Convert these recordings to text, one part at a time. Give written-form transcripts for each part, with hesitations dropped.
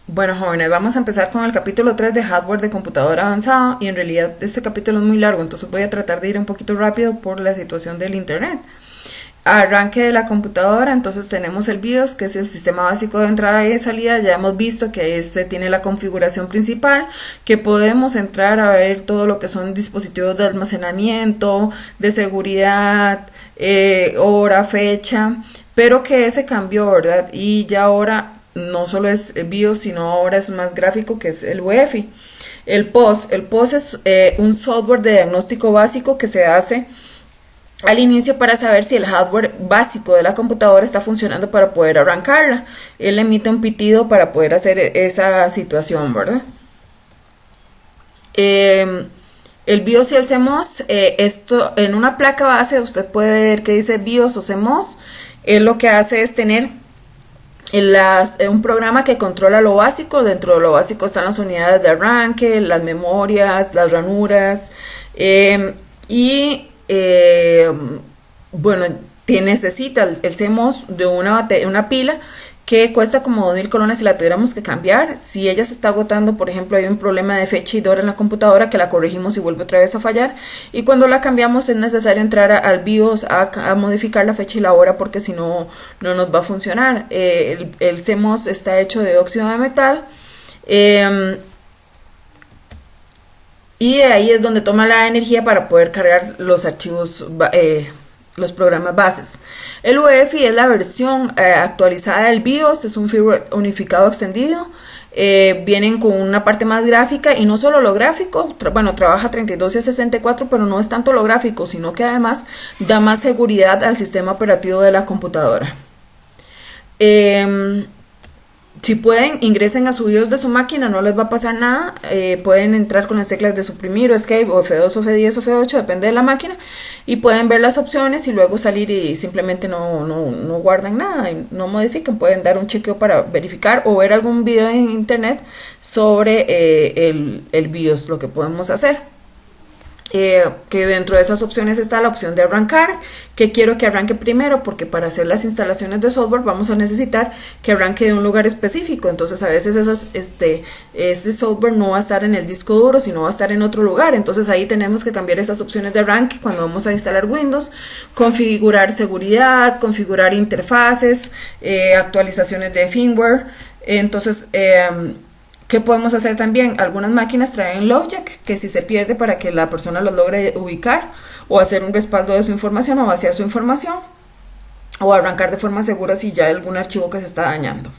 Bueno, jóvenes, vamos a empezar con el capítulo 3 de hardware de computadora avanzado y en realidad este capítulo es muy largo, entonces voy a tratar de ir un poquito rápido por la situación del internet. Arranque de la computadora, entonces tenemos el BIOS, que es el sistema básico de entrada y de salida. Ya hemos visto que este tiene la configuración principal, que podemos entrar a ver todo lo que son dispositivos de almacenamiento, de seguridad, hora, fecha, pero que ese cambió, ¿verdad? Y ya ahora no solo es BIOS, sino ahora es más gráfico, que es el UEFI. El POS es un software de diagnóstico básico que se hace al inicio para saber si el hardware básico de la computadora está funcionando para poder arrancarla. Él emite un pitido para poder hacer esa situación, ¿verdad? Eh, el BIOS y el CMOS, esto en una placa base usted puede ver que dice BIOS o CMOS. Lo que hace es tener un programa que controla lo básico. Dentro de lo básico están las unidades de arranque, las memorias, las ranuras, y bueno, necesita el CMOS de una pila que cuesta como 2.000 colones si la tuviéramos que cambiar. Si ella se está agotando, por ejemplo, hay un problema de fecha y hora en la computadora que la corregimos y vuelve otra vez a fallar. Y cuando la cambiamos es necesario entrar al BIOS a modificar la fecha y la hora, porque si no, no nos va a funcionar. El CMOS está hecho de óxido de metal. Y de ahí es donde toma la energía para poder cargar los archivos, los programas bases. El UEFI es la versión actualizada del BIOS, es un firmware unificado extendido. Vienen con una parte más gráfica y no solo lo gráfico, bueno, trabaja 32 y 64, pero no es tanto lo gráfico, sino que además da más seguridad al sistema operativo de la computadora. Si pueden, ingresen a su BIOS de su máquina, no les va a pasar nada. Pueden entrar con las teclas de suprimir o escape o F2 o F10 o F8, depende de la máquina, y pueden ver las opciones y luego salir y simplemente no guardan nada y no modifican. Pueden dar un chequeo para verificar o ver algún video en internet sobre el BIOS, lo que podemos hacer. Que dentro de esas opciones está la opción de arrancar, que quiero que arranque primero, porque para hacer las instalaciones de software vamos a necesitar que arranque de un lugar específico. Entonces a veces ese software no va a estar en el disco duro, sino va a estar en otro lugar. Entonces ahí tenemos que cambiar esas opciones de arranque cuando vamos a instalar Windows, configurar seguridad, configurar interfaces, actualizaciones de firmware. Entonces ¿qué podemos hacer también? Algunas máquinas traen LogJack, que si se pierde, para que la persona los logre ubicar, o hacer un respaldo de su información, o vaciar su información, o arrancar de forma segura si ya hay algún archivo que se está dañando.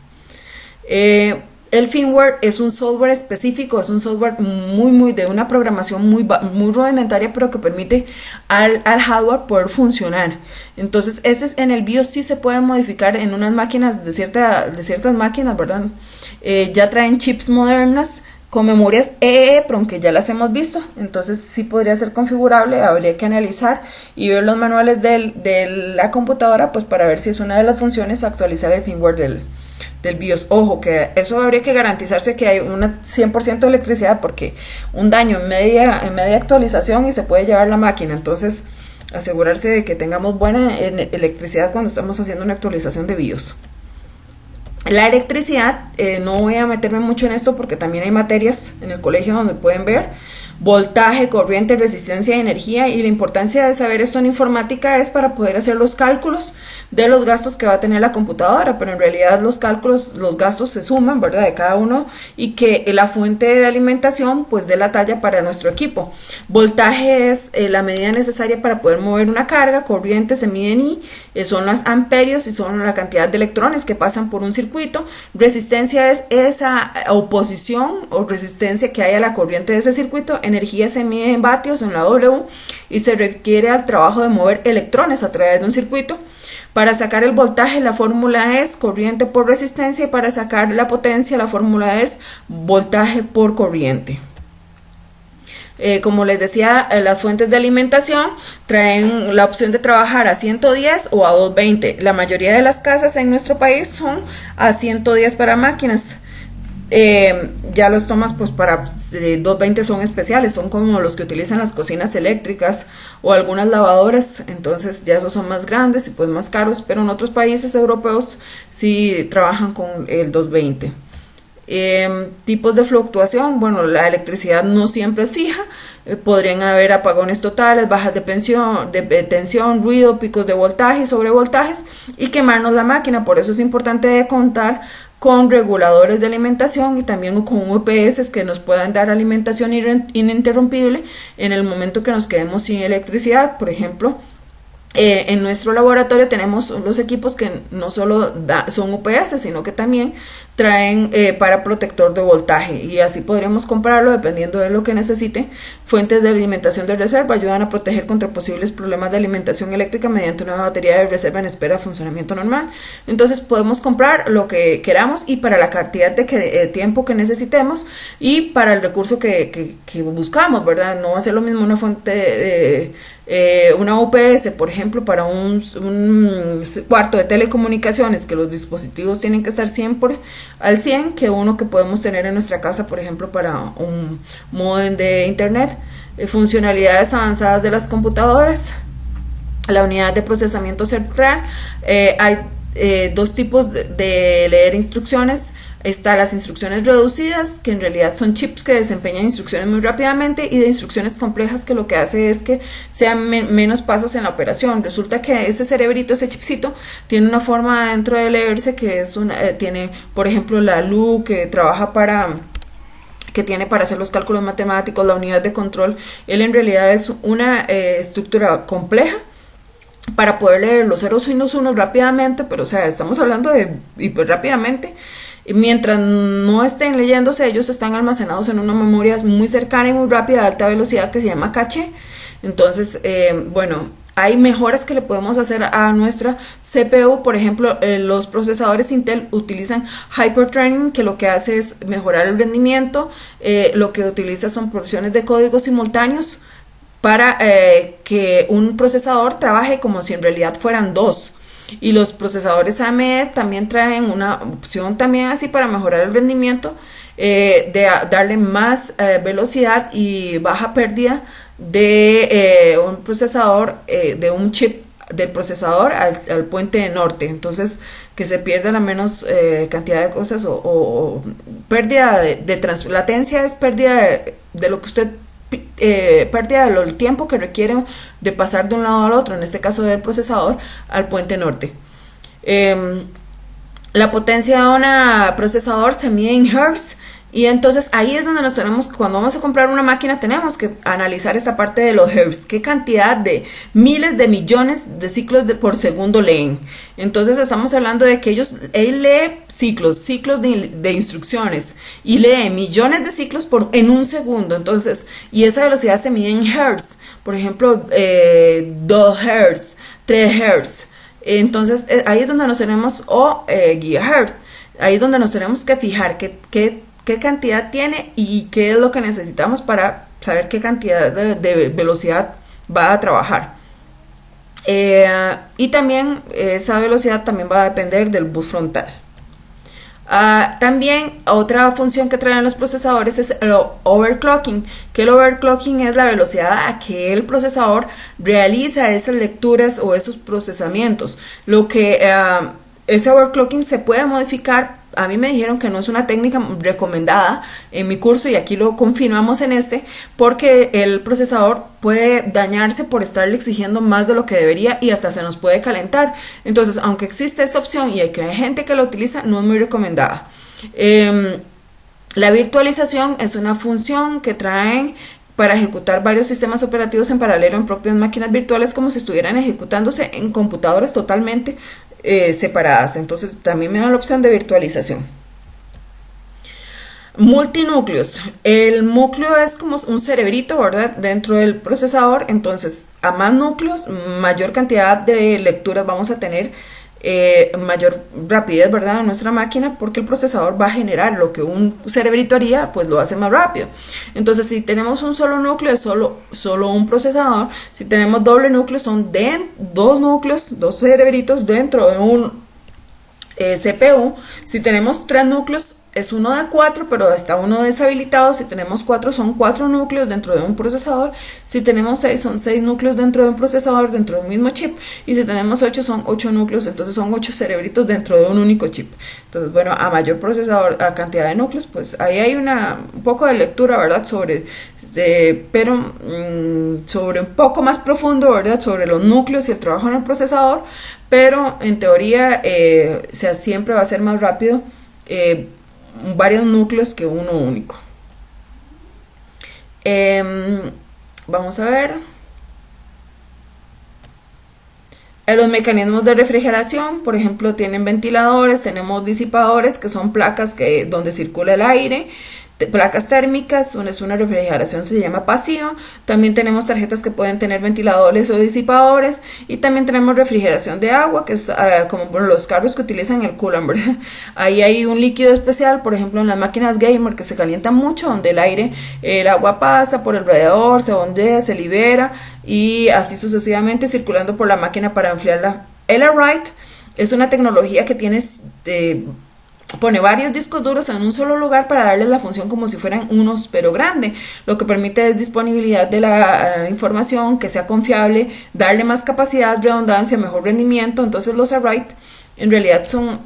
El firmware es un software específico, es un software muy de una programación muy rudimentaria, pero que permite al hardware poder funcionar. Entonces, en el BIOS sí se puede modificar en unas máquinas de ciertas máquinas, ¿verdad? Ya traen chips modernas con memorias EEPROM, que ya las hemos visto. Entonces sí podría ser configurable. Habría que analizar y ver los manuales de la computadora, pues para ver si es una de las funciones actualizar el firmware del BIOS. Ojo, que eso habría que garantizarse que hay una 100% de electricidad, porque un daño en media actualización y se puede llevar la máquina. Entonces asegurarse de que tengamos buena electricidad cuando estamos haciendo una actualización de BIOS. La electricidad, no voy a meterme mucho en esto porque también hay materias en el colegio donde pueden ver voltaje, corriente, resistencia y energía, y la importancia de saber esto en informática es para poder hacer los cálculos de los gastos que va a tener la computadora, pero en realidad los gastos se suman, ¿verdad?, de cada uno, y que la fuente de alimentación pues dé la talla para nuestro equipo. Voltaje es la medida necesaria para poder mover una carga, corriente se mide en I, son los amperios y son la cantidad de electrones que pasan por un circuito. Resistencia es esa oposición o resistencia que hay a la corriente de ese circuito. Energía se mide en vatios, en la W, y se requiere al trabajo de mover electrones a través de un circuito. Para sacar el voltaje, la fórmula es corriente por resistencia, y para sacar la potencia, la fórmula es voltaje por corriente. Como les decía, las fuentes de alimentación traen la opción de trabajar a 110 o a 220. La mayoría de las casas en nuestro país son a 110 para máquinas. Ya los tomas pues para 220 son especiales, son como los que utilizan las cocinas eléctricas o algunas lavadoras. Entonces ya esos son más grandes y pues más caros, pero en otros países europeos sí trabajan con el 220. Tipos de fluctuación, bueno, la electricidad no siempre es fija, podrían haber apagones totales, bajas de tensión, ruido, picos de voltaje y sobrevoltajes y quemarnos la máquina. Por eso es importante contar con reguladores de alimentación y también con UPS que nos puedan dar alimentación ininterrumpible en el momento que nos quedemos sin electricidad. Por ejemplo, en nuestro laboratorio tenemos los equipos que no solo son UPS, sino que también traen para protector de voltaje, y así podríamos comprarlo dependiendo de lo que necesite. Fuentes de alimentación de reserva ayudan a proteger contra posibles problemas de alimentación eléctrica mediante una batería de reserva en espera de funcionamiento normal. Entonces podemos comprar lo que queramos y para la cantidad de tiempo que necesitemos y para el recurso que buscamos, ¿verdad? No va a ser lo mismo una fuente una UPS, por ejemplo, para un cuarto de telecomunicaciones, que los dispositivos tienen que estar al 100, que uno que podemos tener en nuestra casa, por ejemplo, para un módem de internet. Funcionalidades avanzadas de las computadoras. La unidad de procesamiento central. Hay dos tipos de leer instrucciones. Está las instrucciones reducidas, que en realidad son chips que desempeñan instrucciones muy rápidamente, y de instrucciones complejas, que lo que hace es que sean menos pasos en la operación. Resulta que ese cerebrito, ese chipcito, tiene una forma dentro de leerse que es tiene, por ejemplo, la LU que trabaja que tiene para hacer los cálculos matemáticos, la unidad de control. Él en realidad es una estructura compleja para poder leer los ceros y los unos rápidamente, pero o sea, estamos hablando de hiper rápidamente. Mientras no estén leyéndose, ellos están almacenados en una memoria muy cercana y muy rápida de alta velocidad que se llama caché. Entonces, bueno, hay mejoras que le podemos hacer a nuestra CPU. Por ejemplo, los procesadores Intel utilizan Hyperthreading, que lo que hace es mejorar el rendimiento. Lo que utiliza son porciones de código simultáneos para que un procesador trabaje como si en realidad fueran dos. Y los procesadores AMD también traen una opción también así para mejorar el rendimiento, de darle más velocidad y baja pérdida de un procesador, de un chip del procesador al puente norte. Entonces, que se pierda la menos cantidad de cosas, o pérdida de latencia es pérdida de lo que usted pérdida del tiempo que requiere de pasar de un lado al otro, en este caso del procesador al puente norte. La potencia de un procesador se mide en Hz, y entonces ahí es donde cuando vamos a comprar una máquina, tenemos que analizar esta parte de los Hz, qué cantidad de miles de millones de ciclos por segundo leen. Entonces estamos hablando de que él lee ciclos de instrucciones, y lee millones de ciclos en un segundo. Entonces, y esa velocidad se mide en Hz, por ejemplo, 2 Hz, 3 Hz. Entonces ahí es donde nos tenemos, gigahertz, ahí es donde nos tenemos que fijar qué cantidad tiene y qué es lo que necesitamos para saber qué cantidad de velocidad va a trabajar. Y también esa velocidad también va a depender del bus frontal. También otra función que traen los procesadores es el overclocking, que el overclocking es la velocidad a que el procesador realiza esas lecturas o esos procesamientos. Ese overclocking se puede modificar. A mí me dijeron que no es una técnica recomendada en mi curso, y aquí lo confirmamos porque el procesador puede dañarse por estarle exigiendo más de lo que debería, y hasta se nos puede calentar. Entonces, aunque existe esta opción y hay gente que la utiliza, no es muy recomendada. La virtualización es una función que traen para ejecutar varios sistemas operativos en paralelo en propias máquinas virtuales, como si estuvieran ejecutándose en computadoras totalmente separadas. Entonces también me da la opción de virtualización. Multinúcleos. El núcleo es como un cerebrito, ¿verdad?, dentro del procesador. Entonces, a más núcleos, mayor cantidad de lecturas vamos a tener, mayor rapidez, ¿verdad?, en nuestra máquina, porque el procesador va a generar lo que un cerebrito haría, pues lo hace más rápido. Entonces, si tenemos un solo núcleo, es solo un procesador. Si tenemos doble núcleo, son dos cerebritos dentro de un CPU. Si tenemos 3 núcleos, es uno de 4, pero está uno deshabilitado. Si tenemos 4, son 4 núcleos dentro de un procesador. Si tenemos 6, son 6 núcleos dentro de un procesador, dentro de un mismo chip. Y si tenemos 8, son 8 núcleos, entonces son 8 cerebritos dentro de un único chip. Entonces Entonces, bueno, a mayor procesador, a cantidad de núcleos, pues ahí hay un poco de lectura, ¿verdad? Sobre un poco más profundo, ¿verdad? Sobre los núcleos y el trabajo en el procesador, pero en teoría, siempre va a ser más rápido varios núcleos que uno único. Vamos a ver. Los mecanismos de refrigeración, por ejemplo, tienen ventiladores, tenemos disipadores, que son placas donde circula el aire, placas térmicas, es una refrigeración, se llama pasiva. También tenemos tarjetas que pueden tener ventiladores o disipadores, y también tenemos refrigeración de agua, que es como los carros que utilizan el coolant, ¿verdad? Ahí hay un líquido especial, por ejemplo en las máquinas gamer, que se calientan mucho, donde el agua pasa por el radiador, se bondea, se libera, y así sucesivamente circulando por la máquina para enfriarla. El Airride es una tecnología que pone varios discos duros en un solo lugar para darles la función como si fueran unos, pero grande. Lo que permite es disponibilidad de la información, que sea confiable, darle más capacidad, redundancia, mejor rendimiento. Entonces los Airride en realidad son,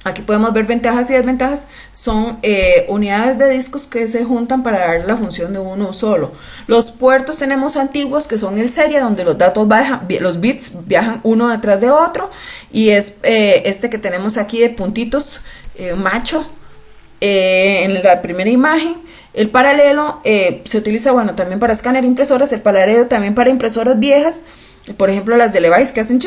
aquí podemos ver ventajas y desventajas, son unidades de discos que se juntan para dar la función de uno solo. Los puertos tenemos antiguos, que son el serie, donde los datos los bits viajan uno detrás de otro, y es este que tenemos aquí de puntitos, macho, en la primera imagen. El paralelo se utiliza, bueno, también para escáner impresoras, el paralelo también para impresoras viejas, por ejemplo las de Levi's, que hacen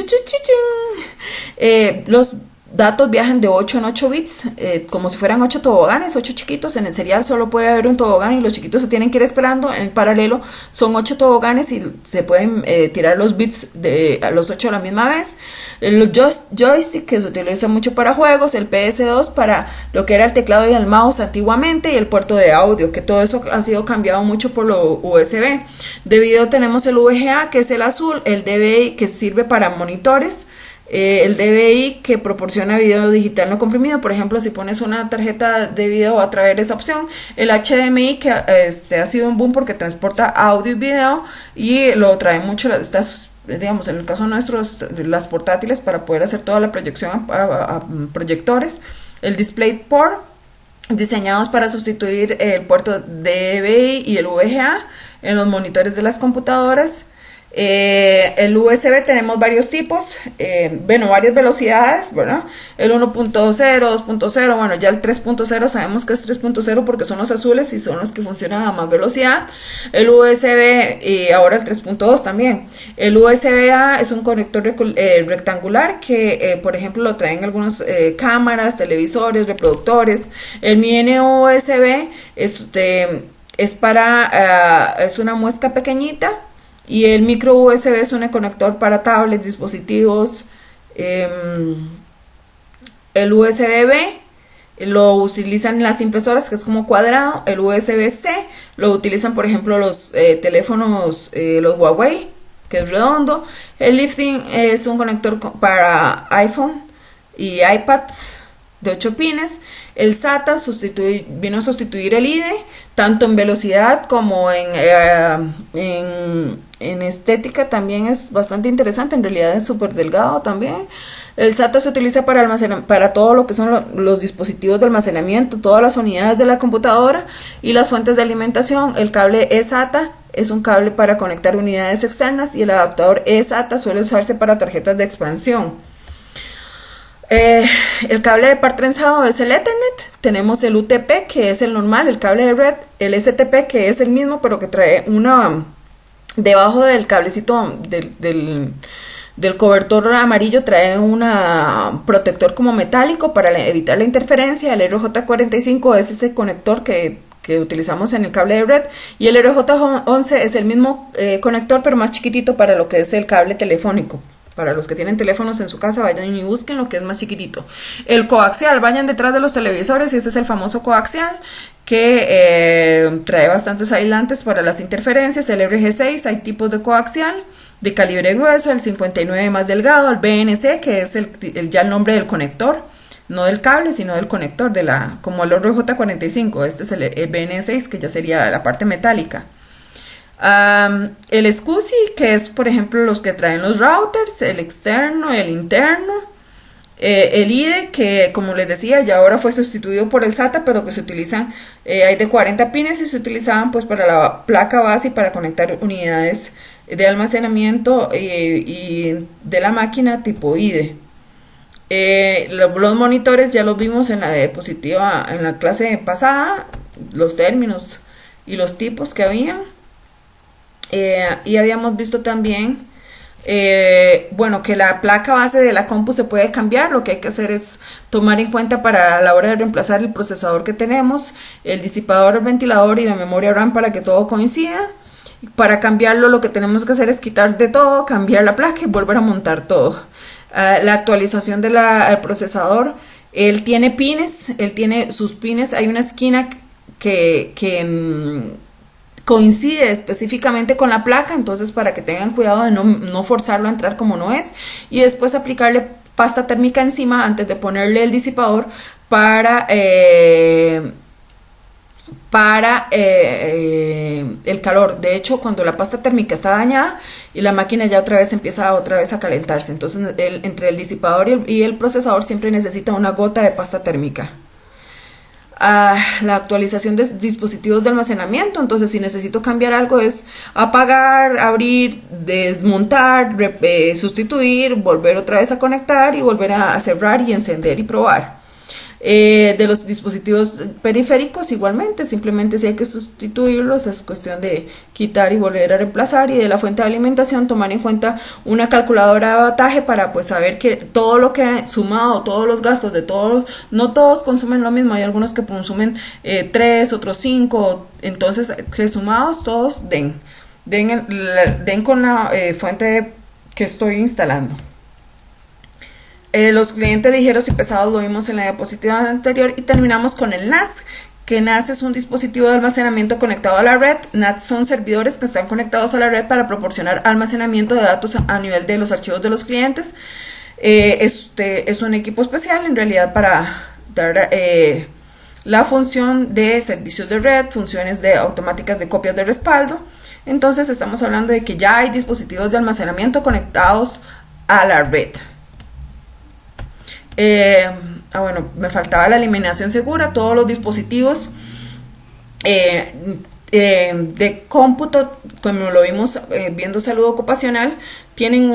los datos viajan de 8 en 8 bits, como si fueran 8 toboganes, 8 chiquitos. En el serial solo puede haber un tobogán y los chiquitos se tienen que ir esperando. En el paralelo son 8 toboganes y se pueden tirar los bits a los 8 a la misma vez. El joystick, que se utiliza mucho para juegos, el PS2 para lo que era el teclado y el mouse antiguamente, y el puerto de audio, que todo eso ha sido cambiado mucho por lo USB. De video tenemos el VGA, que es el azul, el DVI, que sirve para monitores, el DVI, que proporciona video digital no comprimido. Por ejemplo, si pones una tarjeta de video va a traer esa opción. El HDMI, que ha sido un boom porque transporta audio y video, y lo trae mucho digamos, en el caso nuestro, las portátiles, para poder hacer toda la proyección a proyectores. El DisplayPort, diseñados para sustituir el puerto DVI y el VGA en los monitores de las computadoras. El USB tenemos varios tipos, varias velocidades, ¿verdad? El 1.0, 2.0, bueno, ya el 3.0 sabemos que es 3.0 porque son los azules y son los que funcionan a más velocidad. El USB, y ahora el 3.2 también. El USB-A es un conector rectangular que, por ejemplo, lo traen algunas cámaras, televisores, reproductores. El mini USB es una muesca pequeñita. Y el micro USB es un conector para tablets, dispositivos. El USB-B lo utilizan las impresoras, que es como cuadrado. El USB-C lo utilizan, por ejemplo, los teléfonos, los Huawei, que es redondo. El Lightning es un conector para iPhone y iPads de 8 pines. El SATA vino a sustituir el IDE, tanto en velocidad como en estética. También es bastante interesante, en realidad es súper delgado también. El SATA se utiliza para todo lo que son los dispositivos de almacenamiento, todas las unidades de la computadora y las fuentes de alimentación. El cable eSATA es un cable para conectar unidades externas, y el adaptador eSATA suele usarse para tarjetas de expansión. El cable de par trenzado es el Ethernet. Tenemos el UTP, que es el normal, el cable de red. El STP, que es el mismo, pero que trae debajo del cablecito del cobertor amarillo, trae un protector como metálico para evitar la interferencia. El RJ45 es ese conector que utilizamos en el cable de red, y el RJ11 es el mismo conector, pero más chiquitito, para lo que es el cable telefónico. Para los que tienen teléfonos en su casa, vayan y busquen lo que es más chiquitito. El coaxial, vayan detrás de los televisores, y este es el famoso coaxial, que trae bastantes aislantes para las interferencias. El RG6, hay tipos de coaxial de calibre grueso, el 59 más delgado, el BNC, que es ya el nombre del conector, no del cable, sino del conector, como el RJ45. Este es el BN6, que ya sería la parte metálica. El SCSI, que es, por ejemplo, los que traen los routers, el externo, el interno. El IDE, que como les decía, ya ahora fue sustituido por el SATA, pero que se utilizan, hay de 40 pines y se utilizaban pues para la placa base y para conectar unidades de almacenamiento y de la máquina tipo IDE. Los monitores ya los vimos en la diapositiva, en la clase pasada, los términos y los tipos que había. Y habíamos visto también, bueno, que la placa base de la compu se puede cambiar. Lo que hay que hacer es tomar en cuenta para la hora de reemplazar el procesador que tenemos, el disipador, el ventilador y la memoria RAM para que todo coincida. Para cambiarlo, lo que tenemos que hacer es quitar de todo, cambiar la placa y volver a montar todo. La actualización del procesador, él tiene pines, él tiene sus pines, hay una esquina que coincide específicamente con la placa, entonces para que tengan cuidado de no forzarlo a entrar como no es, y después aplicarle pasta térmica encima antes de ponerle el disipador para el calor. De hecho, cuando la pasta térmica está dañada y la máquina ya otra vez empieza a calentarse, entonces entre el disipador y el procesador siempre necesita una gota de pasta térmica. La actualización de dispositivos de almacenamiento, entonces si necesito cambiar algo es apagar, abrir, desmontar, sustituir, volver otra vez a conectar y volver a cerrar y encender y probar. De los dispositivos periféricos igualmente, simplemente si hay que sustituirlos es cuestión de quitar y volver a reemplazar. Y de la fuente de alimentación, tomar en cuenta una calculadora de wattaje para pues saber que todo lo que sumado, todos los gastos de todos, no todos consumen lo mismo, hay algunos que consumen 3, otros 5, entonces que sumados todos den con la fuente que estoy instalando. Los clientes ligeros y pesados lo vimos en la diapositiva anterior y terminamos con el NAS, que NAS es un dispositivo de almacenamiento conectado a la red. NAS son servidores que están conectados a la red para proporcionar almacenamiento de datos a nivel de los archivos de los clientes. Es un equipo especial en realidad para dar la función de servicios de red, funciones automáticas de copias de respaldo. Entonces estamos hablando de que ya hay dispositivos de almacenamiento conectados a la red. Bueno, me faltaba la eliminación segura. Todos los dispositivos de cómputo, como lo vimos viendo salud ocupacional, tienen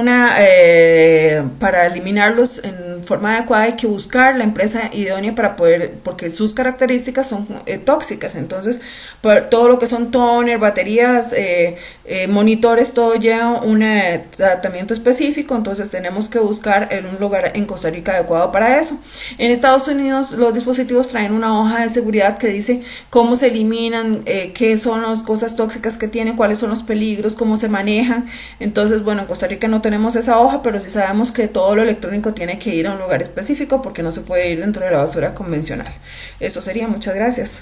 para eliminarlos en forma adecuada hay que buscar la empresa idónea para poder, porque sus características son tóxicas. Entonces todo lo que son toner, baterías, monitores, todo lleva un tratamiento específico, entonces tenemos que buscar un lugar en Costa Rica adecuado para eso. En Estados Unidos los dispositivos traen una hoja de seguridad que dice cómo se eliminan, qué son las cosas tóxicas que tienen, cuáles son los peligros, cómo se manejan. Entonces, bueno, en Costa Rica no tenemos esa hoja, pero sí sabemos que todo lo electrónico tiene que ir a un lugar específico porque no se puede ir dentro de la basura convencional. Eso sería, muchas gracias.